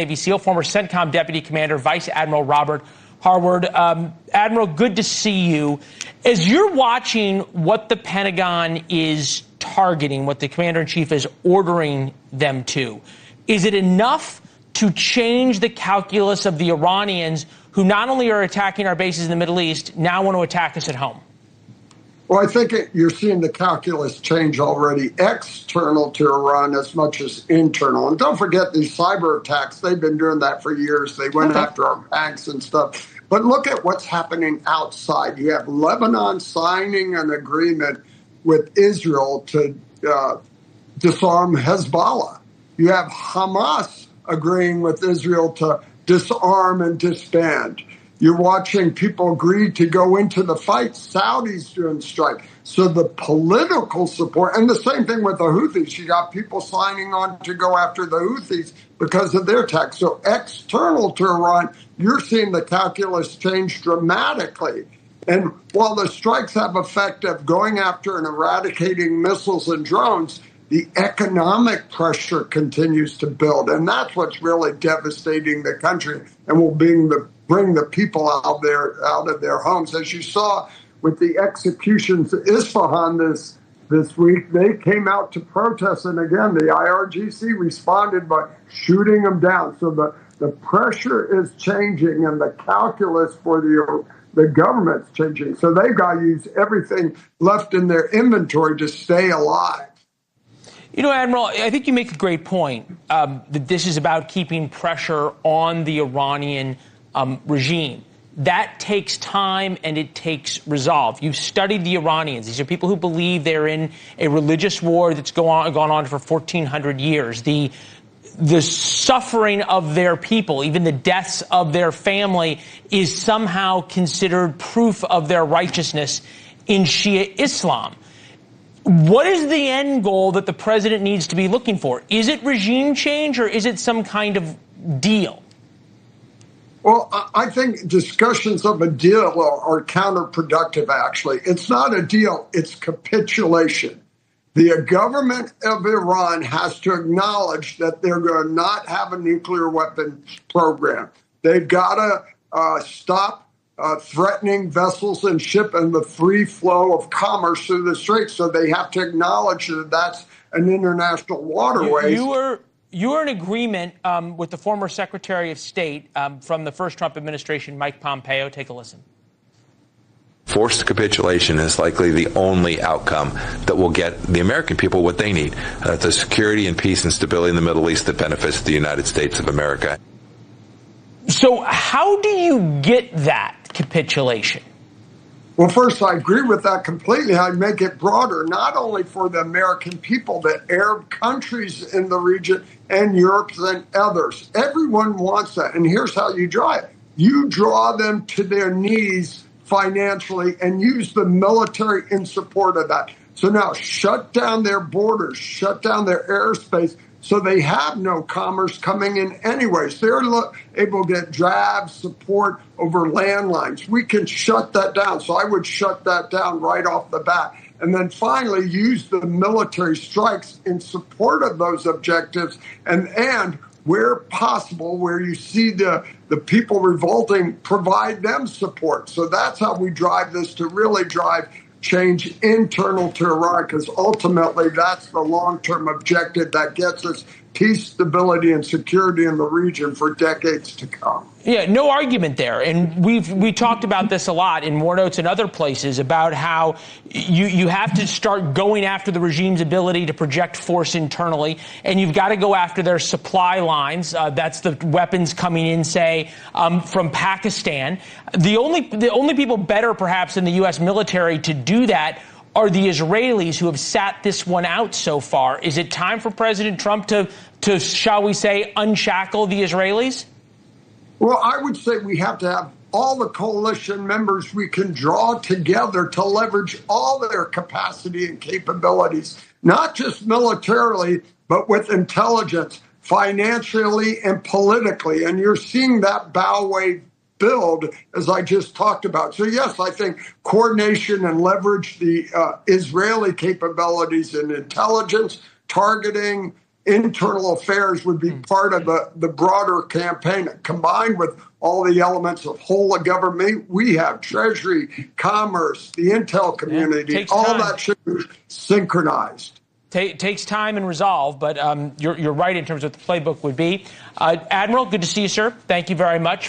Navy SEAL, former CENTCOM Deputy Commander, Vice Admiral Robert Harward. Admiral, good to see you. As you're watching what the Pentagon is targeting, what the Commander-in-Chief is ordering them to, is it enough to change the calculus of the Iranians who not only are attacking our bases in the Middle East, now want to attack us at home? Well, I think you're seeing the calculus change already, external to Iran as much as internal. And don't forget these cyber attacks. They've been doing that for years. They went after our banks and stuff. But look at what's happening outside. You have Lebanon signing an agreement with Israel to disarm Hezbollah. You have Hamas agreeing with Israel to disarm and disband. You're watching people agree to go into the fight. Saudis doing strike. So the political support, and the same thing with the Houthis. You got people signing on to go after the Houthis because of their attacks. So external to Iran, you're seeing the calculus change dramatically. And while the strikes have effect of going after and eradicating missiles and drones, the economic pressure continues to build. And that's what's really devastating the country and will bring the people out of their homes. As you saw with the executions in Isfahan this week, they came out to protest. And again, the IRGC responded by shooting them down. So the pressure is changing and the calculus for the government's changing. So they've got to use everything left in their inventory to stay alive. You know, Admiral, I think you make a great point that this is about keeping pressure on the Iranian regime. That takes time and it takes resolve. You've studied the Iranians. These are people who believe they're in a religious war that's gone on for 1,400 years. The suffering of their people, even the deaths of their family, is somehow considered proof of their righteousness in Shia Islam. What is the end goal that the president needs to be looking for? Is it regime change or is it some kind of deal? Well, I think discussions of a deal are counterproductive, actually. It's not a deal, it's capitulation. The government of Iran has to acknowledge that they're going to not have a nuclear weapons program. They've got to stop threatening vessels and ship and the free flow of commerce through the Straits. So they have to acknowledge that that's an international waterway. You were in agreement with the former Secretary of State from the first Trump administration, Mike Pompeo. Take a listen. Forced capitulation is likely the only outcome that will get the American people what they need, the security and peace and stability in the Middle East that benefits the United States of America. So how do you get that capitulation? Well, first, I agree with that completely. I'd make it broader, not only for the American people, the Arab countries in the region and Europe and others. Everyone wants that. And here's how you draw it. You draw them to their knees financially and use the military in support of that. So now shut down their borders, shut down their airspace, so they have no commerce coming in anyways. They're able to get jabs, support over landlines. We can shut that down. So I would shut that down right off the bat. And then finally use the military strikes in support of those objectives. And where possible, where you see the people revolting, provide them support. So that's how we drive this to really drive change internal to Iran, because ultimately that's the long-term objective that gets us peace, stability, and security in the region for decades to come. Yeah, no argument there. And we talked about this a lot in War Notes and other places about how you have to start going after the regime's ability to project force internally, and you've got to go after their supply lines. That's the weapons coming in, say, from Pakistan. The only people better, perhaps, than the U.S. military to do that are the Israelis, who have sat this one out so far. Is it time for President Trump to shall we say, unshackle the Israelis? Well, I would say we have to have all the coalition members we can draw together to leverage all their capacity and capabilities, not just militarily, but with intelligence, financially and politically. And you're seeing that bow wave build, as I just talked about. So, yes, I think coordination and leverage the Israeli capabilities in intelligence, targeting, internal affairs would be part of the broader campaign, combined with all the elements of whole of government. We have Treasury, Commerce, the intel community, all that should be synchronized. Takes time and resolve, but you're right in terms of what the playbook would be. Admiral, good to see you, sir. Thank you very much.